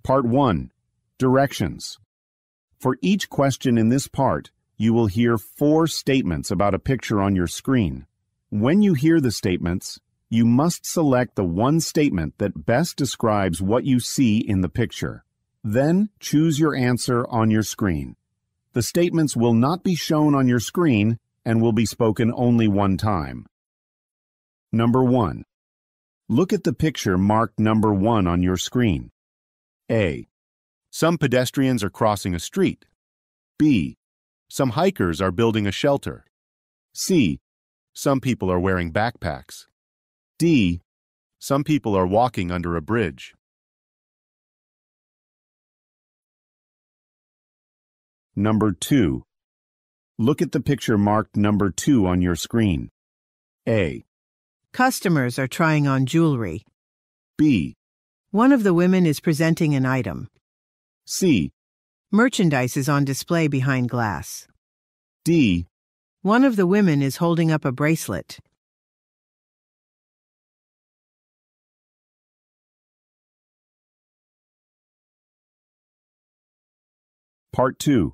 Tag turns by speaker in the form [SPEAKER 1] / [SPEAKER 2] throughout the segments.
[SPEAKER 1] Part 1. Directions. For each question in this part, you will hear 4 statements about a picture on your screen. When you hear the statements, you must select the one statement that best describes what you see in the picture. Then choose your answer on your screen. The statements will not be shown on your screen and will be spoken only one time. Number 1. Look at the picture marked number 1 on your screen. A. Some pedestrians are crossing a street. B. Some hikers are building a shelter. C. Some people are wearing backpacks. D. Some people are walking under a bridge. Number 2. Look at the picture marked number 2 on your screen. A.
[SPEAKER 2] Customers are trying on jewelry.
[SPEAKER 1] B.
[SPEAKER 2] One of the women is presenting an item.
[SPEAKER 1] C.
[SPEAKER 2] Merchandise is on display behind glass.
[SPEAKER 1] D.
[SPEAKER 2] One of the women is holding up a bracelet.
[SPEAKER 1] Part 2.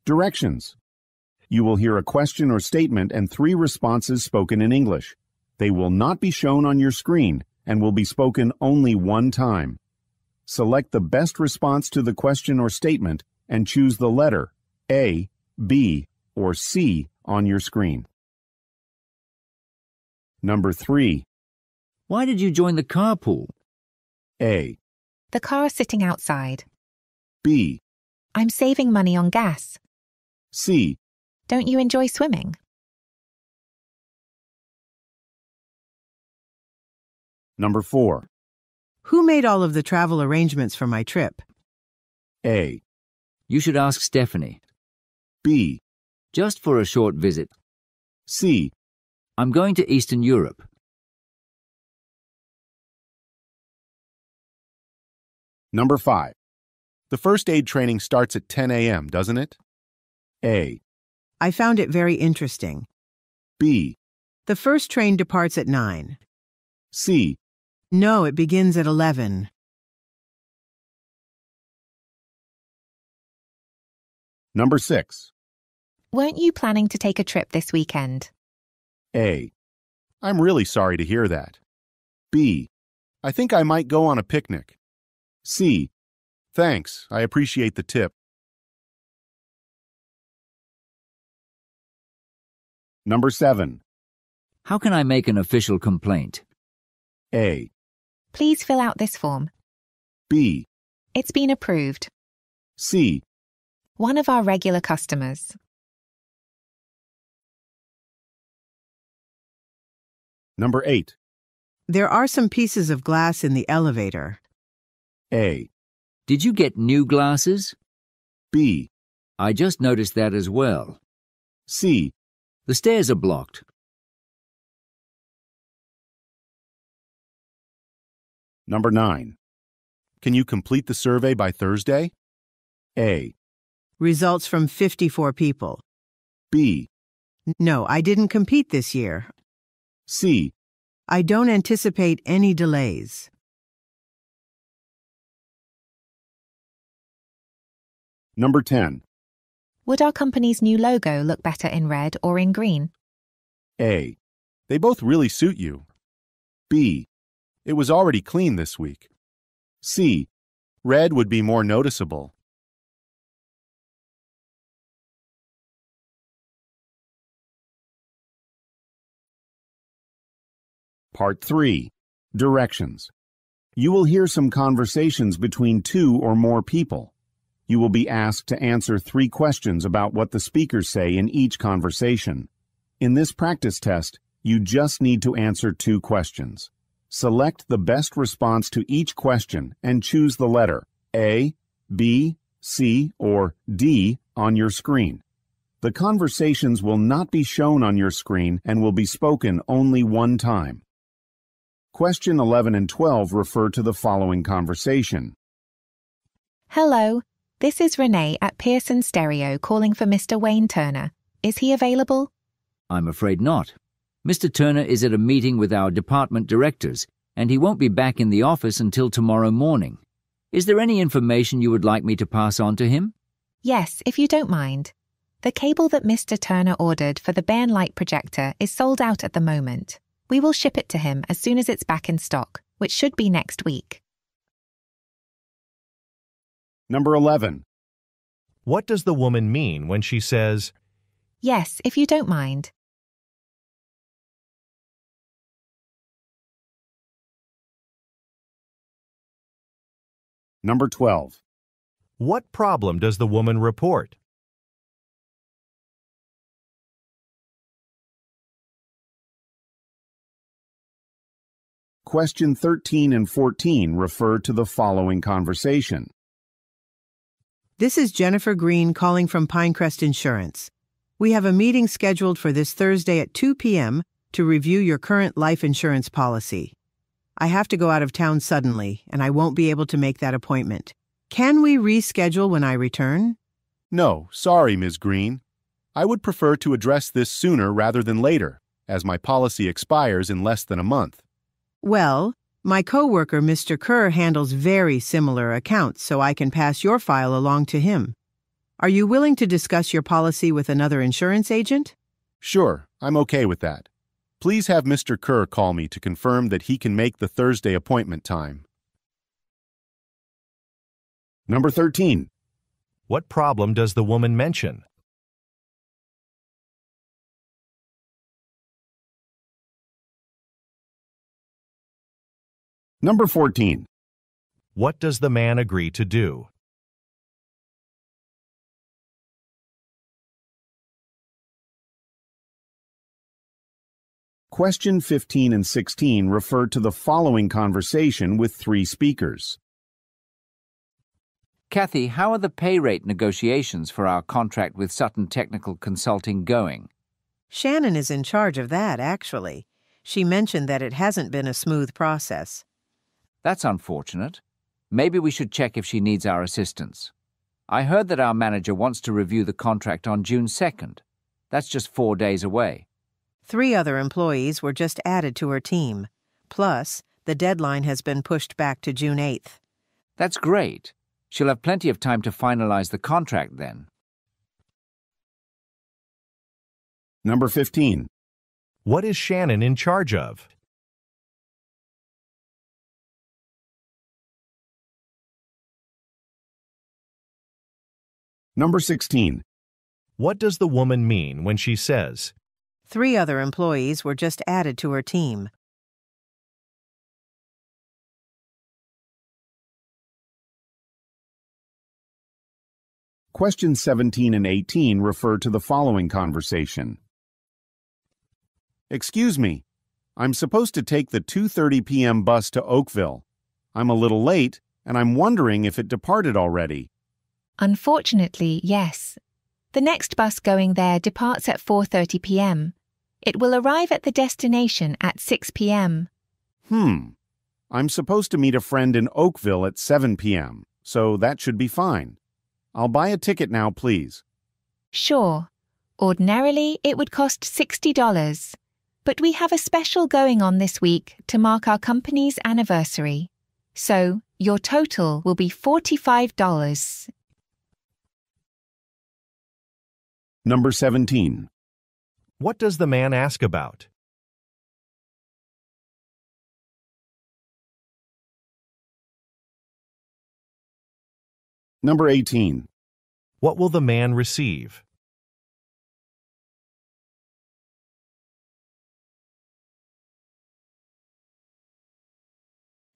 [SPEAKER 1] Directions. You will hear a question or statement and 3 responses spoken in English. They will not be shown on your screen and will be spoken only one time. Select the best response to the question or statement and choose the letter A, B, or C on your screen. Number 3.
[SPEAKER 3] Why did you join the carpool?
[SPEAKER 1] A.
[SPEAKER 4] The car is sitting outside.
[SPEAKER 1] B.
[SPEAKER 4] I'm saving money on gas.
[SPEAKER 1] C.
[SPEAKER 4] Don't you enjoy swimming?
[SPEAKER 1] Number 4.
[SPEAKER 2] Who made all of the travel arrangements for my trip?
[SPEAKER 1] A.
[SPEAKER 3] You should ask Stephanie.
[SPEAKER 1] B.
[SPEAKER 3] Just for a short visit.
[SPEAKER 1] C.
[SPEAKER 3] I'm going to Eastern Europe.
[SPEAKER 1] Number 5. The first aid training starts at 10 a.m., doesn't it? A.
[SPEAKER 2] I found it very interesting.
[SPEAKER 1] B.
[SPEAKER 2] The first train departs at 9.
[SPEAKER 1] C.
[SPEAKER 2] No, it begins at 11.
[SPEAKER 1] Number 6.
[SPEAKER 4] Weren't you planning to take a trip this weekend?
[SPEAKER 1] A. I'm really sorry to hear that. B. I think I might go on a picnic. C. Thanks, I appreciate the tip. Number 7.
[SPEAKER 3] How can I make an official complaint?
[SPEAKER 1] A.
[SPEAKER 4] Please fill out this form.
[SPEAKER 1] B.
[SPEAKER 4] It's been approved.
[SPEAKER 1] C.
[SPEAKER 4] One of our regular customers.
[SPEAKER 1] Number 8.
[SPEAKER 2] There are some pieces of glass in the elevator.
[SPEAKER 1] A.
[SPEAKER 3] Did you get new glasses?
[SPEAKER 1] B.
[SPEAKER 3] I just noticed that as well.
[SPEAKER 1] C.
[SPEAKER 3] The stairs are blocked.
[SPEAKER 1] Number 9. Can you complete the survey by Thursday? A.
[SPEAKER 2] Results from 54 people.
[SPEAKER 1] B.
[SPEAKER 2] No, I didn't compete this year.
[SPEAKER 1] C.
[SPEAKER 2] I don't anticipate any delays.
[SPEAKER 1] Number 10.
[SPEAKER 4] Would our company's new logo look better in red or in green?
[SPEAKER 1] A. They both really suit you. B. It was already clean this week. C. Red would be more noticeable. Part 3. Directions. You will hear some conversations between 2 or more people. You will be asked to answer 3 questions about what the speakers say in each conversation. In this practice test, you just need to answer 2 questions. Select the best response to each question and choose the letter A, B, C, or D on your screen. The conversations will not be shown on your screen and will be spoken only one time. Question 11 and 12 refer to the following conversation.
[SPEAKER 4] Hello, this is Renee at Pearson Stereo calling for Mr. Wayne Turner. Is he available?
[SPEAKER 3] I'm afraid not. Mr. Turner is at a meeting with our department directors, and he won't be back in the office until tomorrow morning. Is there any information you would like me to pass on to him?
[SPEAKER 4] Yes, if you don't mind. The cable that Mr. Turner ordered for the Bairn light projector is sold out at the moment. We will ship it to him as soon as it's back in stock, which should be next week.
[SPEAKER 1] Number 11.
[SPEAKER 5] What does the woman mean when she says,
[SPEAKER 4] Yes, if you don't mind.
[SPEAKER 1] Number 12.
[SPEAKER 5] what problem does the woman report?
[SPEAKER 1] Question 13 and 14 refer to the following conversation.
[SPEAKER 2] This is Jennifer Green calling from Pinecrest Insurance. We have a meeting scheduled for this Thursday at 2 p.m. to review your current life insurance policy. I have to go out of town suddenly, and I won't be able to make that appointment. Can we reschedule when I return?
[SPEAKER 1] No, sorry, Ms. Green. I would prefer to address this sooner rather than later, as my policy expires in less than a month.
[SPEAKER 2] Well, my coworker, Mr. Kerr, handles very similar accounts, so I can pass your file along to him. Are you willing to discuss your policy with another insurance agent?
[SPEAKER 1] Sure, I'm okay with that. Please have Mr. Kerr call me to confirm that he can make the Thursday appointment time. Number 13.
[SPEAKER 5] What problem does the woman mention?
[SPEAKER 1] Number 14.
[SPEAKER 5] What does the man agree to do?
[SPEAKER 1] Question 15 and 16 refer to the following conversation with three speakers.
[SPEAKER 3] Kathy, how are the pay rate negotiations for our contract with Sutton Technical Consulting going?
[SPEAKER 2] Shannon is in charge of that, actually. She mentioned that it hasn't been a smooth process.
[SPEAKER 3] That's unfortunate. Maybe we should check if she needs our assistance. I heard that our manager wants to review the contract on June 2nd. That's just 4 days away.
[SPEAKER 2] 3 other employees were just added to her team. Plus, the deadline has been pushed back to June 8th.
[SPEAKER 3] That's great. She'll have plenty of time to finalize the contract then.
[SPEAKER 1] Number 15.
[SPEAKER 5] What is Shannon in charge of?
[SPEAKER 1] Number 16.
[SPEAKER 5] What does the woman mean when she says,
[SPEAKER 2] 3 other employees were just added to her team.
[SPEAKER 1] Questions 17 and 18 refer to the following conversation. Excuse me, I'm supposed to take the 2:30 p.m. bus to Oakville. I'm a little late, and I'm wondering if it departed already.
[SPEAKER 4] Unfortunately, yes. The next bus going there departs at 4:30 p.m. It will arrive at the destination at 6 p.m.
[SPEAKER 1] I'm supposed to meet a friend in Oakville at 7 p.m., so that should be fine. I'll buy a ticket now, please.
[SPEAKER 4] Sure. Ordinarily, it would cost $60, but we have a special going on this week to mark our company's anniversary. So, your total will be $45.
[SPEAKER 1] Number 17.
[SPEAKER 5] what does the man ask about?
[SPEAKER 1] Number 18.
[SPEAKER 5] What will the man receive?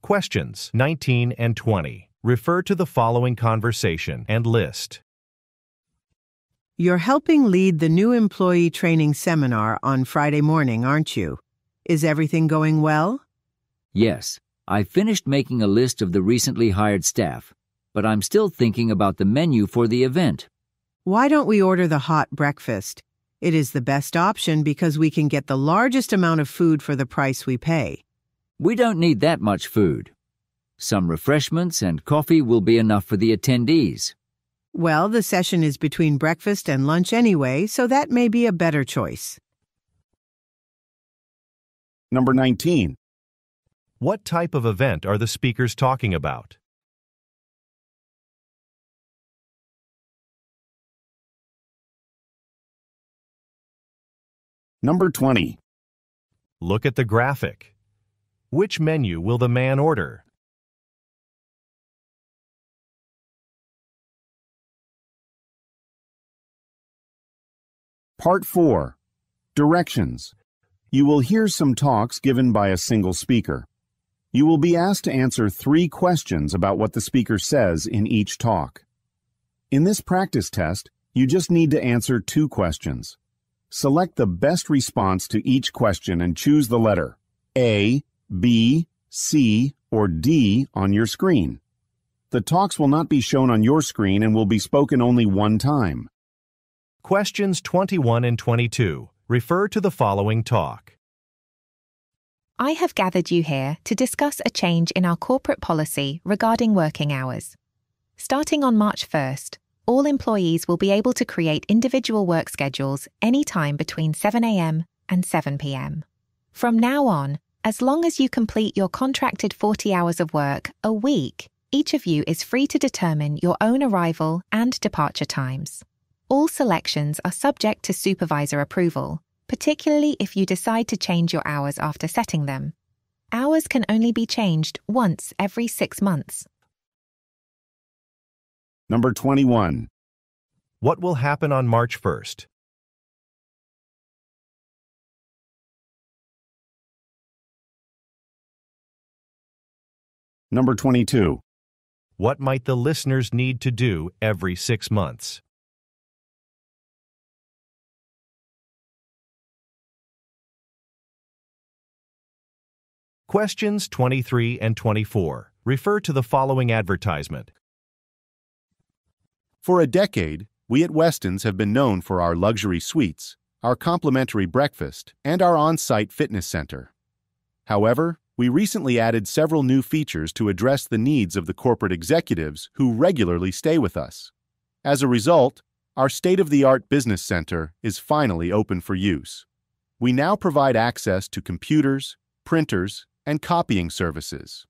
[SPEAKER 5] Questions 19 and 20. Refer to the following conversation and list.
[SPEAKER 2] You're helping lead the new employee training seminar on Friday morning, aren't you? Is everything going well?
[SPEAKER 3] Yes, I finished making a list of the recently hired staff, but I'm still thinking about the menu for the event.
[SPEAKER 2] Why don't we order the hot breakfast? It is the best option because we can get the largest amount of food for the price we pay.
[SPEAKER 3] We don't need that much food. Some refreshments and coffee will be enough for the attendees.
[SPEAKER 2] Well, the session is between breakfast and lunch anyway, so that may be a better choice.
[SPEAKER 1] Number 19.
[SPEAKER 5] What type of event are the speakers talking about?
[SPEAKER 1] Number 20.
[SPEAKER 5] Look at the graphic. Which menu will the man order?
[SPEAKER 1] Part 4. Directions. You will hear some talks given by a single speaker. You will be asked to answer 3 questions about what the speaker says in each talk. In this practice test, you just need to answer 2 questions. Select the best response to each question and choose the letter A, B, C, or D on your screen. The talks will not be shown on your screen and will be spoken only one time.
[SPEAKER 5] Questions 21 and 22. Refer to the following talk.
[SPEAKER 4] I have gathered you here to discuss a change in our corporate policy regarding working hours. Starting on March 1st, all employees will be able to create individual work schedules any time between 7 a.m. and 7 p.m. From now on, as long as you complete your contracted 40 hours of work a week, each of you is free to determine your own arrival and departure times. All selections are subject to supervisor approval, particularly if you decide to change your hours after setting them. Hours can only be changed once every 6 months.
[SPEAKER 1] Number 21.
[SPEAKER 5] What will happen on March 1st?
[SPEAKER 1] Number 22.
[SPEAKER 5] What might the listeners need to do every 6 months? Questions 23 and 24. Refer to the following advertisement.
[SPEAKER 1] For a decade, we at Weston's have been known for our luxury suites, our complimentary breakfast, and our on-site fitness center. However, we recently added several new features to address the needs of the corporate executives who regularly stay with us. As a result, our state-of-the-art business center is finally open for use. We now provide access to computers, printers, and copying services.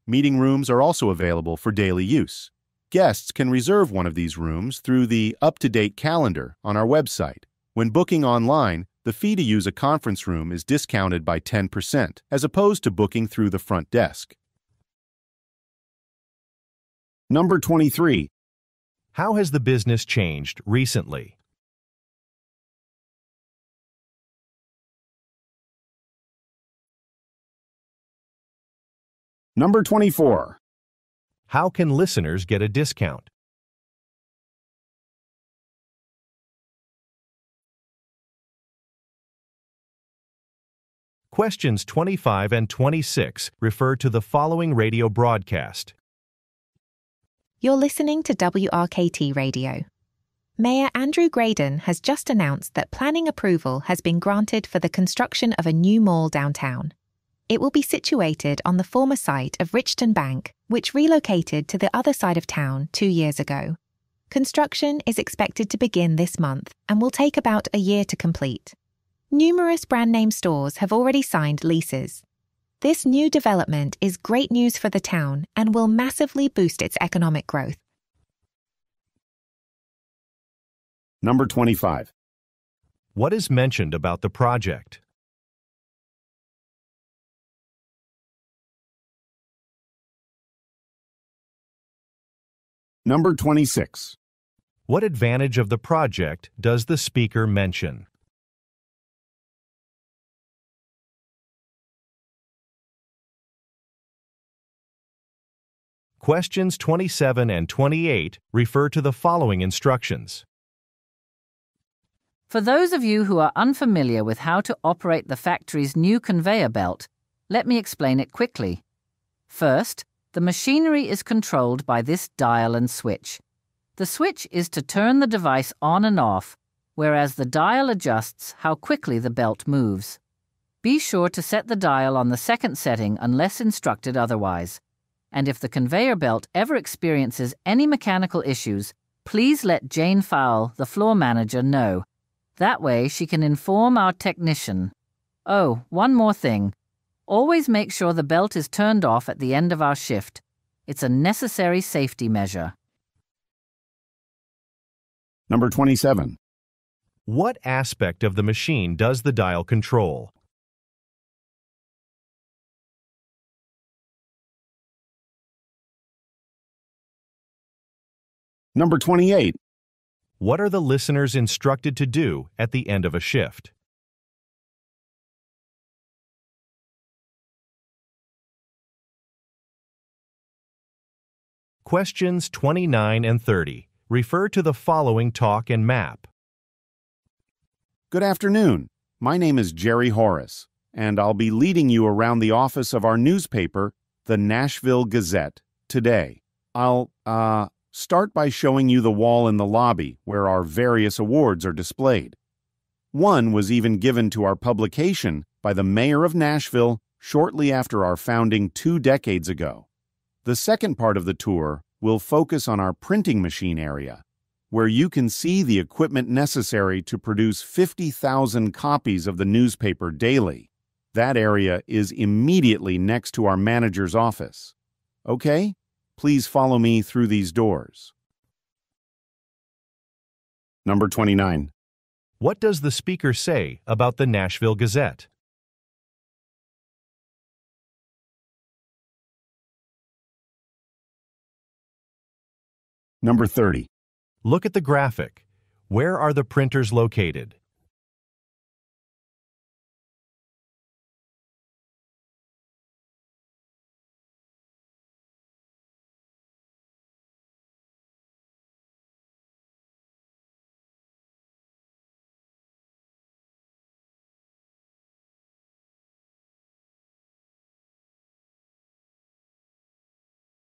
[SPEAKER 1] Meeting rooms are also available for daily use. Guests can reserve one of these rooms through the up-to-date calendar on our website. When booking online, the fee to use a conference room is discounted by 10%, as opposed to booking through the front desk. Number 23.
[SPEAKER 5] How has the business changed recently?
[SPEAKER 1] Number 24.
[SPEAKER 5] How can listeners get a discount? Questions 25 and 26 refer to the following radio broadcast.
[SPEAKER 4] You're listening to WRKT Radio. Mayor Andrew Graydon has just announced that planning approval has been granted for the construction of a new mall downtown. It will be situated on the former site of Richton Bank, which relocated to the other side of town 2 years ago. Construction is expected to begin this month and will take about a year to complete. Numerous brand name stores have already signed leases. This new development is great news for the town and will massively boost its economic growth.
[SPEAKER 1] Number 25.
[SPEAKER 5] What is mentioned about the project?
[SPEAKER 1] Number 26.
[SPEAKER 5] What advantage of the project does the speaker mention? Questions 27 and 28 refer to the following instructions.
[SPEAKER 6] For those of you who are unfamiliar with how to operate the factory's new conveyor belt, let me explain it quickly. First, the machinery is controlled by this dial and switch. The switch is to turn the device on and off, whereas the dial adjusts how quickly the belt moves. Be sure to set the dial on the second setting unless instructed otherwise. And if the conveyor belt ever experiences any mechanical issues, please let Jane Fowle, the floor manager, know. That way she can inform our technician. Oh, one more thing. Always make sure the belt is turned off at the end of our shift. It's a necessary safety measure.
[SPEAKER 1] Number 27.
[SPEAKER 5] What aspect of the machine does the dial control?
[SPEAKER 1] Number 28.
[SPEAKER 5] What are the listeners instructed to do at the end of a shift? Questions 29 and 30. Refer to the following talk and map.
[SPEAKER 1] Good afternoon. My name is Jerry Horace, and I'll be leading you around the office of our newspaper, the Nashville Gazette, today. I'll, start by showing you the wall in the lobby where our various awards are displayed. One was even given to our publication by the mayor of Nashville shortly after our founding 2 decades ago. The second part of the tour will focus on our printing machine area, where you can see the equipment necessary to produce 50,000 copies of the newspaper daily. That area is immediately next to our manager's office. Okay? Please follow me through these doors. Number 29.
[SPEAKER 5] What does the speaker say about the Nashville Gazette?
[SPEAKER 1] Number 30.
[SPEAKER 5] Look at the graphic. Where are the printers located?